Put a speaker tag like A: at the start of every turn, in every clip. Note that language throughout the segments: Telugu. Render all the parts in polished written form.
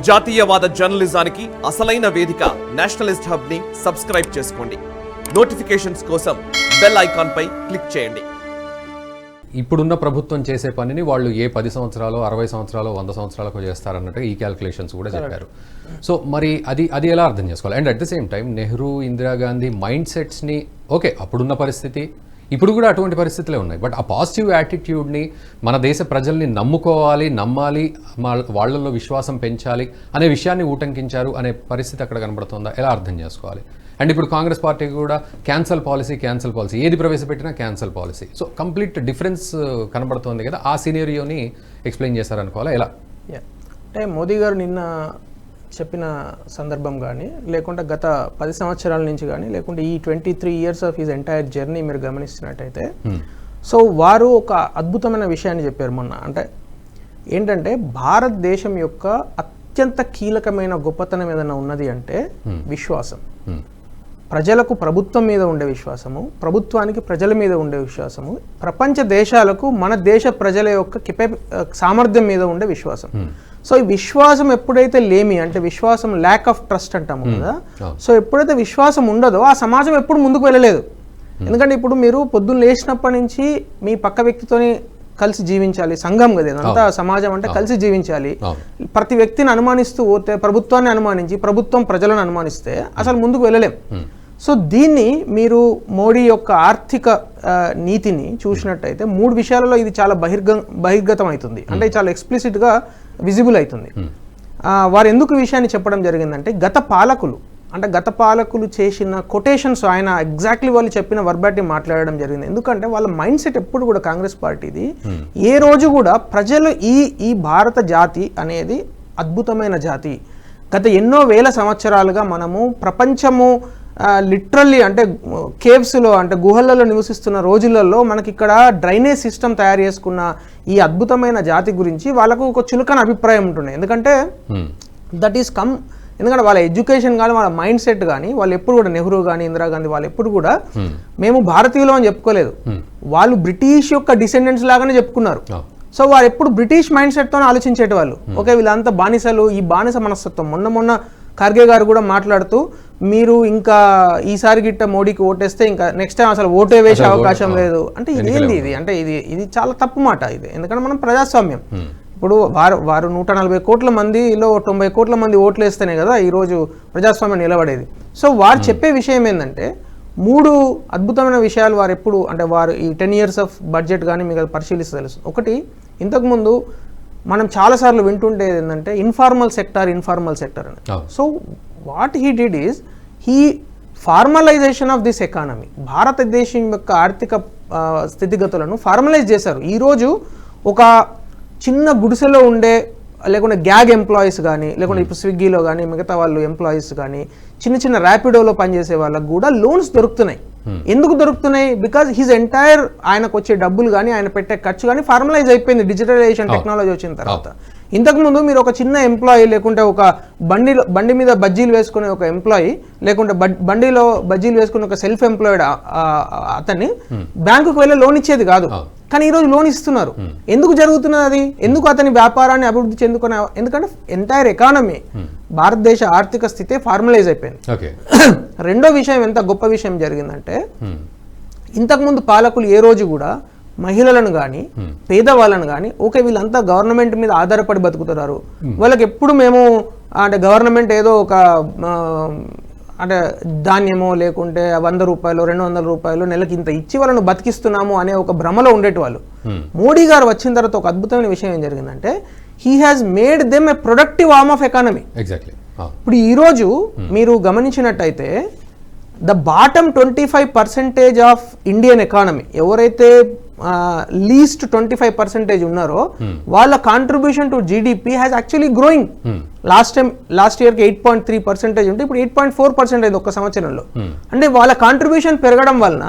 A: జాతీయవాద జర్నలిజానికి అసలైన వేదిక నేషనలిస్ట్ హబ్ ని సబ్స్క్రైబ్ చేసుకోండి. నోటిఫికేషన్స్ కోసం బెల్ ఐకాన్ పై క్లిక్ చేయండి.
B: ఇప్పుడున్న ప్రభుత్వం చేసే పనిని వాళ్ళు ఏ 10 సంవత్సరాలు 60 సంవత్సరాలు 100 సంవత్సరాలకు చేస్తారన్నట్టుగా ఈ క్యాల్కులేషన్స్ కూడా చెప్పారు. సో మరి అది ఎలా అర్థం చేసుకోవాలి? And at the same time Nehru, Indira Gandhi mind సెట్స్ని okay అప్పుడున్న పరిస్థితి ఇప్పుడు కూడా అటువంటి పరిస్థితులే ఉన్నాయి. బట్ ఆ పాజిటివ్ యాటిట్యూడ్ని మన దేశ ప్రజల్ని నమ్మాలి, వాళ్ళల్లో విశ్వాసం పెంచాలి అనే విషయాన్ని ఊటంకించారు అనే పరిస్థితి అక్కడ కనబడుతుందా? ఎలా అర్థం చేసుకోవాలి? అండ్ ఇప్పుడు కాంగ్రెస్ పార్టీ కూడా క్యాన్సల్ పాలసీ ఏది ప్రవేశపెట్టినా cancel policy. So complete difference కనబడుతోంది కదా, ఆ సినేరియోని ఎక్స్ప్లెయిన్ చేశారనుకోవాలా ఎలా?
C: అంటే మోదీ గారు నిన్న చెప్పిన సందర్భం కానీ లేకుంటే గత 10 సంవత్సరాల నుంచి కానీ లేకుంటే ఈ 23 years of his entire journey మీరు గమనిస్తున్నట్టయితే సో వారు ఒక అద్భుతమైన విషయాన్ని చెప్పారు మొన్న. అంటే ఏంటంటే భారతదేశం యొక్క అత్యంత కీలకమైన గొప్పతనం ఏదైనా ఉన్నది అంటే విశ్వాసం. ప్రజలకు ప్రభుత్వం మీద ఉండే విశ్వాసము, ప్రభుత్వానికి ప్రజల మీద ఉండే విశ్వాసము, ప్రపంచ దేశాలకు మన దేశ ప్రజల యొక్క సామర్థ్యం మీద ఉండే విశ్వాసం. సో ఈ విశ్వాసం ఎప్పుడైతే అంటే విశ్వాసం ల్యాక్ ఆఫ్ ట్రస్ట్ అంటాము కదా, సో ఎప్పుడైతే విశ్వాసం ఉండదో ఆ సమాజం ఎప్పుడు ముందుకు వెళ్ళలేదు. ఎందుకంటే ఇప్పుడు మీరు పొద్దున్న లేచినప్పటి నుంచి మీ పక్క వ్యక్తితోని కలిసి జీవించాలి, సంఘం కదా ఇదంతా, సమాజం అంటే కలిసి జీవించాలి. ప్రతి వ్యక్తిని అనుమానిస్తూ పోతే, ప్రభుత్వాన్ని అనుమానించి ప్రభుత్వం ప్రజలను అనుమానిస్తే అసలు ముందుకు వెళ్ళలేం. సో దీన్ని మీరు మోడీ యొక్క ఆర్థిక నీతిని చూసినట్టయితే 3 విషయాలలో ఇది చాలా బహిర్గతం అవుతుంది, అంటే చాలా ఎక్స్ప్లిసిట్గా విజిబుల్ అవుతుంది. వారు ఎందుకు ఈ విషయాన్ని చెప్పడం జరిగిందంటే గత పాలకులు చేసిన కొటేషన్స్ ఆయన ఎగ్జాక్ట్లీ వాళ్ళు చెప్పిన వర్బాటి మాట్లాడడం జరిగింది. ఎందుకంటే వాళ్ళ మైండ్ సెట్ ఎప్పుడు కూడా కాంగ్రెస్ పార్టీది ఏ రోజు కూడా ప్రజలు ఈ భారత జాతి అనేది అద్భుతమైన జాతి, గత ఎన్నో వేల సంవత్సరాలుగా మనము ప్రపంచము లిటరల్లీ అంటే కేవ్స్లో అంటే గుహలలో నివసిస్తున్న రోజులలో మనకి ఇక్కడ డ్రైనేజ్ సిస్టమ్ తయారు చేసుకున్న ఈ అద్భుతమైన జాతి గురించి వాళ్ళకు ఒక చులకన అభిప్రాయం ఉంటుండే. ఎందుకంటే దట్ ఈస్ కమ్, ఎందుకంటే వాళ్ళ ఎడ్యుకేషన్ కానీ వాళ్ళ మైండ్ సెట్ కానీ వాళ్ళు ఎప్పుడు కూడా నెహ్రూ కానీ ఇందిరాగాంధీ వాళ్ళు ఎప్పుడు కూడా మేము భారతీయులు అని చెప్పుకోలేదు, వాళ్ళు బ్రిటిష్ యొక్క డిసెండెంట్స్ లాగానే చెప్పుకున్నారు. సో వారు ఎప్పుడు బ్రిటిష్ మైండ్ సెట్తో ఆలోచించేటి వాళ్ళు. ఓకే వీళ్ళంతా బానిసలు, ఈ బానిస మనస్తత్వం. మొన్న ఖర్గే గారు కూడా మాట్లాడుతూ మీరు ఇంకా ఈసారి గిట్ట మోడీకి ఓటేస్తే ఇంకా నెక్స్ట్ టైం అసలు ఓటే వేసే అవకాశం లేదు అంటే ఇదేంది ఇది? అంటే ఇది చాలా తప్పు మాట ఇది. ఎందుకంటే మనం ప్రజాస్వామ్యం, ఇప్పుడు వారు 140 కోట్ల మందిలో 90 కోట్ల మంది ఓట్లు వేస్తేనే కదా ఈరోజు ప్రజాస్వామ్యం నిలబడేది. సో వారు చెప్పే విషయం ఏంటంటే 3 అద్భుతమైన విషయాలు వారు ఎప్పుడు అంటే వారు ఈ 10 years ఆఫ్ బడ్జెట్ కానీ మీకు పరిశీలిస్తే తెలుసు. ఒకటి, ఇంతకుముందు మనం చాలాసార్లు వింటుండేది ఏంటంటే ఇన్ఫార్మల్ సెక్టర్ అని. So what he did is he formalisation of this economy, భారతదేశం యొక్క ఆర్థిక స్థితిగతులను ఫార్మలైజ్ చేశారు. ఈరోజు ఒక చిన్న గుడిసెలో ఉండే లేకుంటే గ్యాగ్ ఎంప్లాయీస్ కానీ లేకుంటే ఇప్పుడు స్విగ్గీలో కానీ మిగతా వాళ్ళు ఎంప్లాయీస్ కానీ చిన్న ర్యాపిడోలో పనిచేసే వాళ్ళకు కూడా లోన్స్ దొరుకుతున్నాయి. ఎందుకు దొరుకుతున్నాయి? బికాజ్ హిజ్ ఎంటైర్ ఆయనకు వచ్చే డబ్బులు కానీ ఆయన పెట్టే ఖర్చు కానీ ఫార్మలైజ్ అయిపోయింది డిజిటలైజేషన్ టెక్నాలజీ వచ్చిన తర్వాత. ఇంతకుముందు మీరు ఒక చిన్న ఎంప్లాయీ లేకుంటే ఒక బండి మీద బజ్జీలు వేసుకునే ఒక ఎంప్లాయీ లేకుంటే బండిలో బజ్జీలు వేసుకునే ఒక సెల్ఫ్ ఎంప్లాయిడ్ అతన్ని బ్యాంకుకు వెళ్ళి లోన్ ఇచ్చేది కాదు, కానీ ఈరోజు లోన్ ఇస్తున్నారు. ఎందుకు జరుగుతున్నది అది? ఎందుకు అతని వ్యాపారాన్ని అభివృద్ధి చెందుకునే? ఎందుకంటే ఎంటైర్ ఎకానమీ భారతదేశ ఆర్థిక స్థితి ఫార్మలైజ్ అయిపోయింది. రెండో విషయం ఎంత గొప్ప విషయం జరిగిందంటే ఇంతకుముందు పాలకులు ఏ రోజు కూడా మహిళలను కానీ పేదవాళ్ళను కానీ ఓకే వీళ్ళంతా గవర్నమెంట్ మీద ఆధారపడి బతుకుతున్నారు, వాళ్ళకి ఎప్పుడు మేము అంటే గవర్నమెంట్ ఏదో ఒక అంటే ధాన్యమో లేకుంటే 100 రూపాయలు 200 రూపాయలు నెలకి ఇంత ఇచ్చి వాళ్ళను బతికిస్తున్నాము అనే ఒక భ్రమలో ఉండేటివాళ్ళు. మోడీ గారు వచ్చిన తర్వాత ఒక అద్భుతమైన విషయం ఏం జరిగిందంటే he has made them A productive arm of economy. ఇప్పుడు ఈరోజు మీరు గమనించినట్టయితే the bottom 25% of Indian economy ఎవరైతే లీస్ట్ 25% ఉన్నారో వాళ్ళ contribution to GDP has actually growing. Last ఇయర్కి 8.3% ఉంటే ఇప్పుడు 8.4% అయింది ఒక్క సంవత్సరంలో. అంటే వాళ్ళ కాంట్రిబ్యూషన్ పెరగడం వలన,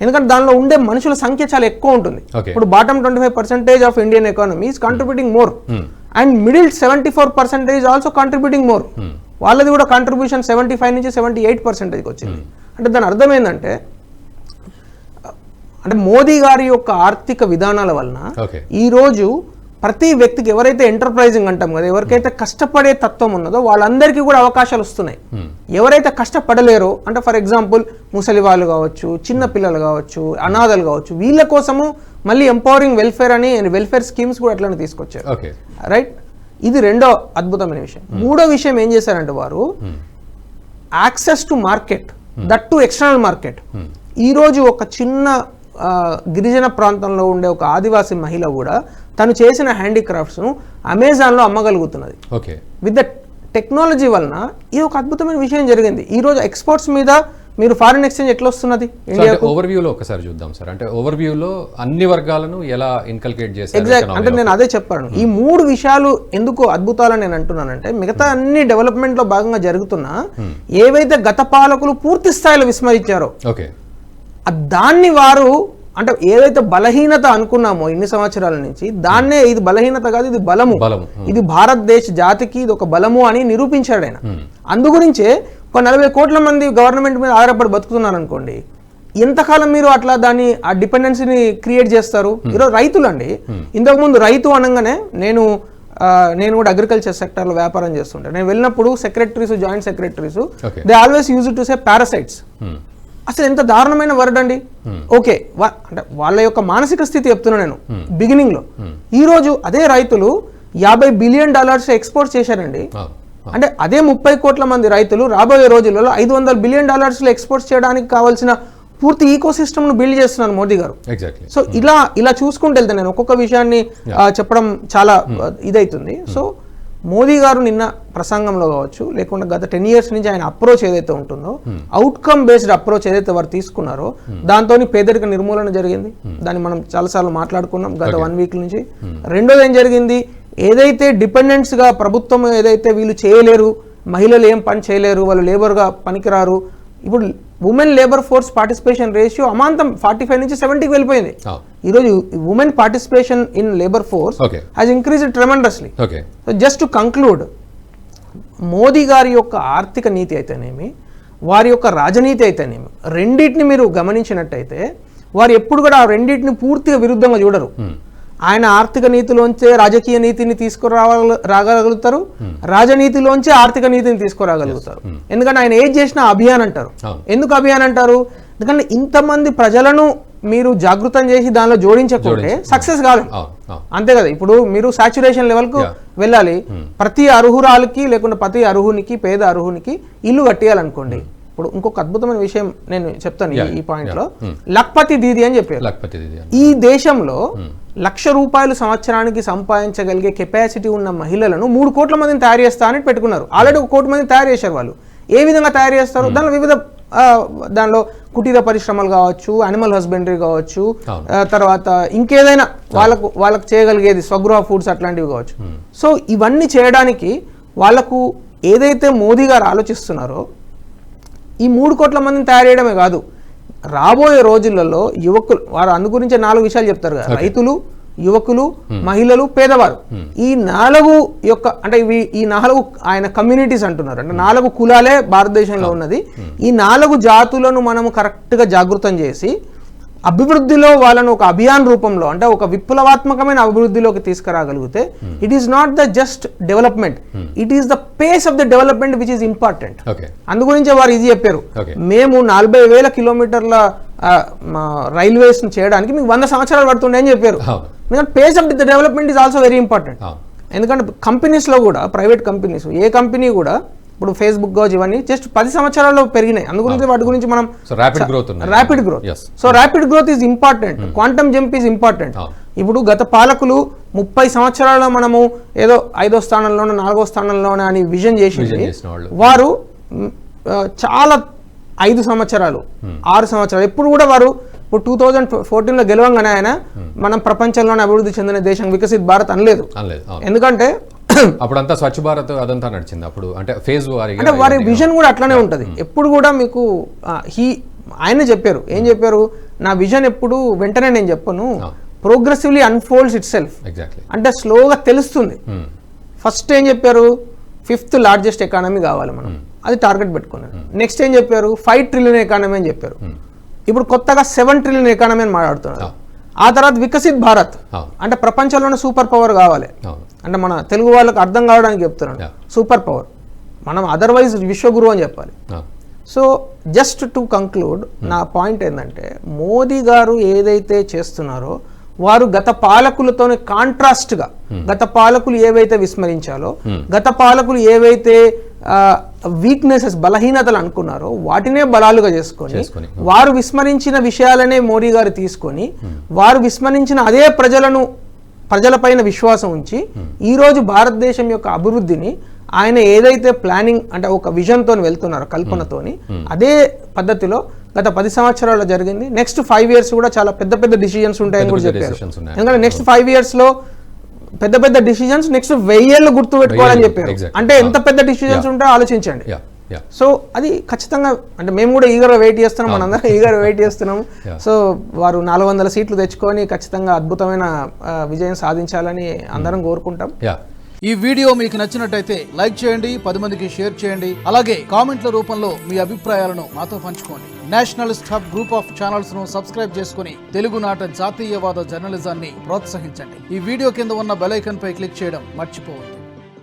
C: ఎందుకంటే దానిలో ఉండే మనుషుల సంఖ్య చాలా ఎక్కువ ఉంటుంది. ఇప్పుడు bottom 25% of Indian economy is contributing more and middle 74% also contributing more. వాళ్ళది కూడా కాంట్రిబ్యూషన్ 75 నుంచి 78% వచ్చింది. అంటే దాని అర్థం ఏంటంటే అంటే మోదీ గారి యొక్క ఆర్థిక విధానాల వలన ఈరోజు ప్రతి వ్యక్తికి ఎవరైతే ఎంటర్ప్రైజింగ్ అంటాం కదా, ఎవరికైతే కష్టపడే తత్వం ఉన్నదో వాళ్ళందరికీ కూడా అవకాశాలు వస్తున్నాయి. ఎవరైతే కష్టపడలేరో అంటే ఫర్ ఎగ్జాంపుల్ ముసలి వాళ్ళు కావచ్చు, చిన్న పిల్లలు కావచ్చు, అనాథలు కావచ్చు, వీళ్ళ కోసము మళ్ళీ ఎంపవరింగ్ వెల్ఫేర్ అని వెల్ఫేర్ స్కీమ్స్ కూడా అట్లనే తీసుకొచ్చారు. రైట్, ఇది రెండో అద్భుతమైన విషయం. మూడో విషయం ఏం చేశారంటే వారు access to market, that to external market. ఈరోజు ఒక చిన్న గిరిజన ప్రాంతంలో ఉండే ఒక ఆదివాసీ మహిళ కూడా తను చేసిన హ్యాండీక్రాఫ్ట్స్ను అమెజాన్లో అమ్మగలుగుతున్నది. విత్ ద టెక్నాలజీ వలన ఇది ఒక అద్భుతమైన విషయం జరిగింది. ఈరోజు ఎక్స్పోర్ట్స్ మీద మీరు ఫారిన్ ఎక్స్చేంజ్ ఎట్లా వస్తున్నది ఇండియాకు?
B: ఓవర్వ్యూలో ఒకసారి చూద్దాం సార్. అంటే ఓవర్వ్యూలో అన్ని వర్గాలను ఎలా ఇన్కల్కేట్ చేశారు?
C: ఎగ్జాక్ట్, అంటే నేను అదే చెప్పాను. ఈ మూడు విషయాలు ఎందుకు అద్భుతాలని నేను అంటున్నానంటే మిగతా అన్ని డెవలప్మెంట్ లో భాగంగా జరుగుతున్నా ఏవైతే గత పాలకులు పూర్తి స్థాయిలో విస్మరించారో దాన్ని వారు అంటే ఏదైతే బలహీనత అనుకున్నామో ఇన్ని సంవత్సరాల నుంచి దాన్నే ఇది బలహీనత కాదు, ఇది బలము, ఇది భారతదేశ జాతికి ఇది ఒక బలము అని నిరూపించాడు ఆయన. అందుగురించే ఒక 40 కోట్ల మంది గవర్నమెంట్ మీద ఆధారపడి బతుకుతున్నారు అనుకోండి, ఎంతకాలం మీరు అట్లా దాన్ని ఆ డిపెండెన్సీని క్రియేట్ చేస్తారు? ఈరోజు రైతులు అండి, ఇంతకుముందు రైతు అనగానే నేను కూడా అగ్రికల్చర్ సెక్టర్లో వ్యాపారం చేస్తుంటాను. నేను వెళ్ళినప్పుడు secretaries, joint secretaries they always use to say parasites. అసలు ఎంత దారుణమైన వర్డ్ అండి. ఓకే, అంటే వాళ్ళ యొక్క మానసిక స్థితి చెప్తున్నా నేను బిగినింగ్ లో. ఈ రోజు అదే రైతులు $50 బిలియన్ ఎక్స్పోర్ట్ చేశారండి. అంటే అదే 30 కోట్ల మంది రైతులు రాబోయే రోజులలో $500 బిలియన్ ఎక్స్పోర్ట్ చేయడానికి కావాల్సిన పూర్తి ఈకో సిస్టమ్ ను బిల్డ్ చేస్తున్నారు మోదీ గారు. సో ఇలా చూసుకుంటూ వెళ్తే నేను ఒక్కొక్క విషయాన్ని చెప్పడం చాలా ఇదైతుంది. సో మోదీ గారు నిన్న ప్రసంగంలో కావచ్చు, లేకుండా గత 10 years నుంచి ఆయన అప్రోచ్ ఏదైతే ఉంటుందో, అవుట్కమ్ బేస్డ్ అప్రోచ్ ఏదైతే వారు తీసుకున్నారో దాంతో పేదరిక నిర్మూలన జరిగింది. దాన్ని మనం చాలాసార్లు మాట్లాడుకున్నాం గత 1 week నుంచి. రెండోది ఏం జరిగింది, ఏదైతే డిపెండెంట్స్ గా ప్రభుత్వం ఏదైతే వీళ్ళు చేయలేరు, మహిళలు ఏం పని చేయలేరు, వాళ్ళు లేబర్ గా పనికిరారు, ఇప్పుడు women labour force participation ratio అమాంతం 45 నుంచి 70కి వెళ్ళిపోయింది. ఈరోజు women participation in labour force has increased tremendously. So just to conclude, Modi గారి యొక్క ఆర్థిక నీతి అయితేనేమి, వారి యొక్క రాజనీతి అయితేనేమి, రెండింటిని మీరు గమనించినట్టయితే వారు ఎప్పుడు కూడా ఆ రెండింటిని పూర్తిగా విరుద్ధంగా చూడరు. ఆయన ఆర్థిక నీతిలోంచే రాజకీయ నీతిని రాగలుగుతారు, రాజనీతిలోంచే ఆర్థిక నీతిని తీసుకురాగలుగుతారు. ఎందుకంటే ఆయన ఏది చేసినా అభియాన్ అంటారు. ఎందుకు అభియాన్ అంటారు? ఎందుకంటే ఇంతమంది ప్రజలను మీరు జాగృతం చేసి దానిలో జోడించకుంటే సక్సెస్ కాదు, అంతే కదా. ఇప్పుడు మీరు సాచురేషన్ లెవెల్ కు వెళ్ళాలి, ప్రతి అర్హురాలకి లేకుండా ప్రతి అర్హునికి, పేద అర్హునికి ఇల్లు కట్టేయాలనుకోండి. ఇప్పుడు ఇంకొక అద్భుతమైన విషయం నేను చెప్తాను ఈ పాయింట్ లో. లఖ్పతి దీది అని చెప్పారు. ఈ దేశంలో ₹1,00,000 సంవత్సరానికి సంపాదించగలిగే కెపాసిటీ ఉన్న మహిళలను 3 కోట్ల మందిని తయారు చేస్తా అని పెట్టుకున్నారు. ఆల్రెడీ 1 కోటి మందిని తయారు చేశారు. వాళ్ళు ఏ విధంగా తయారు చేస్తారు? దానిలో వివిధ దానిలో కుటీర పరిశ్రమలు కావచ్చు, అనిమల్ హస్బెండరీ కావచ్చు, తర్వాత ఇంకేదైనా వాళ్ళకు చేయగలిగేది స్వగృహ ఫుడ్స్ అట్లాంటివి కావచ్చు. సో ఇవన్నీ చేయడానికి వాళ్ళకు ఏదైతే మోదీ గారు ఆలోచిస్తున్నారో ఈ 3 కోట్ల మందిని తయారు చేయడమే కాదు, రాబోయే రోజులలో యువకులు, వారు అందు గురించి 4 విషయాలు చెప్తారు కదా, రైతులు, యువకులు, మహిళలు, పేదవారు. ఈ 4 యొక్క అంటే ఈ 4 ఆయన కమ్యూనిటీస్ అంటున్నారు. అంటే 4 కులాలే భారతదేశంలో ఉన్నది. ఈ 4 జాతులను మనము కరెక్ట్ గా జాగృతం చేసి అభివృద్ధిలో వాళ్ళను ఒక అభియాన్ రూపంలో, అంటే ఒక విప్లవాత్మకమైన అభివృద్ధిలోకి తీసుకురాగలిగితే it is not the just development, it is the pace of the development which is important. అందుగురించే వారు ఇది చెప్పారు, మేము 40,000 కిలోమీటర్ల రైల్వేస్ చేయడానికి మీకు 100 సంవత్సరాలు పడుతుండే అని చెప్పారు. ఎందుకంటే pace of the development is also very important. ఎందుకంటే కంపెనీస్ లో కూడా, ప్రైవేట్ కంపెనీస్ ఏ కంపెనీ కూడా ఇప్పుడు ఫేస్బుక్ కావచ్చు, ఇవన్నీ జస్ట్ 10 సంవత్సరాల్లో పెరిగినాయి. అందుగురించి వాటి గురించి మనం rapid growth. So rapid growth is important, quantum jump is important. ఇప్పుడు గత పాలకులు 30 సంవత్సరాల్లో మనము ఏదో 5వ స్థానంలోనే 4వ స్థానంలోనే అని విజన్ చేసింది. వారు చాలా 5 సంవత్సరాలు 6 సంవత్సరాలు ఎప్పుడు కూడా వారు ఇప్పుడు 2014లో గెలవంగానే ఆయన మనం ప్రపంచంలోనే అభివృద్ధి చెందిన దేశం వికసిత్ భారత్ అనలేదు. ఎందుకంటే
B: అప్పుడంతా స్వచ్ఛ భారత్ అదంతా నడిచింది. అప్పుడు అంటే ఫేజ్
C: అంటే వారి విజన్ కూడా అట్లానే ఉంటది. ఎప్పుడు కూడా మీకు ఆయన చెప్పారు, ఏం చెప్పారు, నా విజన్ ఎప్పుడు వెంటనే నేను చెప్పను, ప్రోగ్రెసివ్లీ అన్ఫోల్డ్స్ ఇట్ సెల్ఫ్. అంటే స్లోగా తెలుస్తుంది. ఫస్ట్ ఏం చెప్పారు, 5th లార్జెస్ట్ ఎకానమీ కావాలి మనం, అది టార్గెట్ పెట్టుకున్నారు. నెక్స్ట్ ఏం చెప్పారు, 5 ట్రిలియన్ ఎకానమీ అని చెప్పారు. ఇప్పుడు కొత్తగా 7 ట్రిలియన్ ఎకానమీ అని మాట్లాడుతున్నారు. ఆ తర్వాత వికసిత్ భారత్,
B: అవును.
C: అంటే ప్రపంచంలోనే సూపర్ పవర్ కావాలి.
B: అవును.
C: అంటే మన తెలుగు వాళ్ళకి అర్థం కావడానికి చెప్తున్నాను,
B: Yeah.
C: Super power. మనం అదర్వైజ్ విశ్వగురు అని చెప్పాలి.
B: అవును.
C: సో జస్ట్ టు కంక్లూడ్, నా పాయింట్ ఏంటంటే మోదీ గారు ఏదైతే చేస్తున్నారో వారు గత పాలకులతోనే కాంట్రాస్ట్గా, గత పాలకులు ఏవైతే విస్మరించాలో, గత పాలకులు ఏవైతే వీక్నెసెస్, బలహీనతలు అనుకున్నారో వాటినే బలాలుగా చేసుకొని వారు విస్మరించిన విషయాలనే మోడీ గారు తీసుకొని వారు విస్మరించిన అదే ప్రజలపైన విశ్వాసం ఉంచి ఈరోజు భారతదేశం యొక్క అభివృద్ధిని ఆయన ఏదైతే ప్లానింగ్ అంటే ఒక విజన్తో వెళ్తున్నారో, కల్పనతోని, అదే పద్ధతిలో గత 10 సంవత్సరాల్లో జరిగింది. నెక్స్ట్ 5 years కూడా చాలా పెద్ద పెద్ద డిసిజన్స్ ఉంటాయని కూడా చెప్పారు. ఎందుకంటే నెక్స్ట్ 5 years లో పెద్ద పెద్ద డిసిజన్స్ నెక్స్ట్ 1000 ఏళ్ళు గుర్తు పెట్టుకోవాలని చెప్పారు. అంటే ఎంత పెద్ద డిసిజన్స్ ఉంటాయో ఆలోచించండి. సో అది ఖచ్చితంగా, అంటే మేము కూడా ఈగర్గా వెయిట్ చేస్తున్నాం, మనందరం ఈగర్గా వెయిట్ చేస్తున్నాం. సో వారు 400 సీట్లు తెచ్చుకొని ఖచ్చితంగా అద్భుతమైన విజయం సాధించాలని అందరం కోరుకుంటాం.
D: ఈ వీడియో మీకు నచ్చినట్టయితే లైక్ చేయండి, 10 మందికి షేర్ చేయండి. అలాగే కామెంట్ల రూపంలో మీ అభిప్రాయాలను మాతో పంచుకోండి. Nationalist hub group of channels ను సబ్స్క్రైబ్ చేసుకుని తెలుగునాట జాతీయవాద జర్నలిజాన్ని ప్రోత్సహించండి. ఈ వీడియో కింద ఉన్న బెల్ ఐకాన్ పై క్లిక్ చేయడం మర్చిపోవద్దు.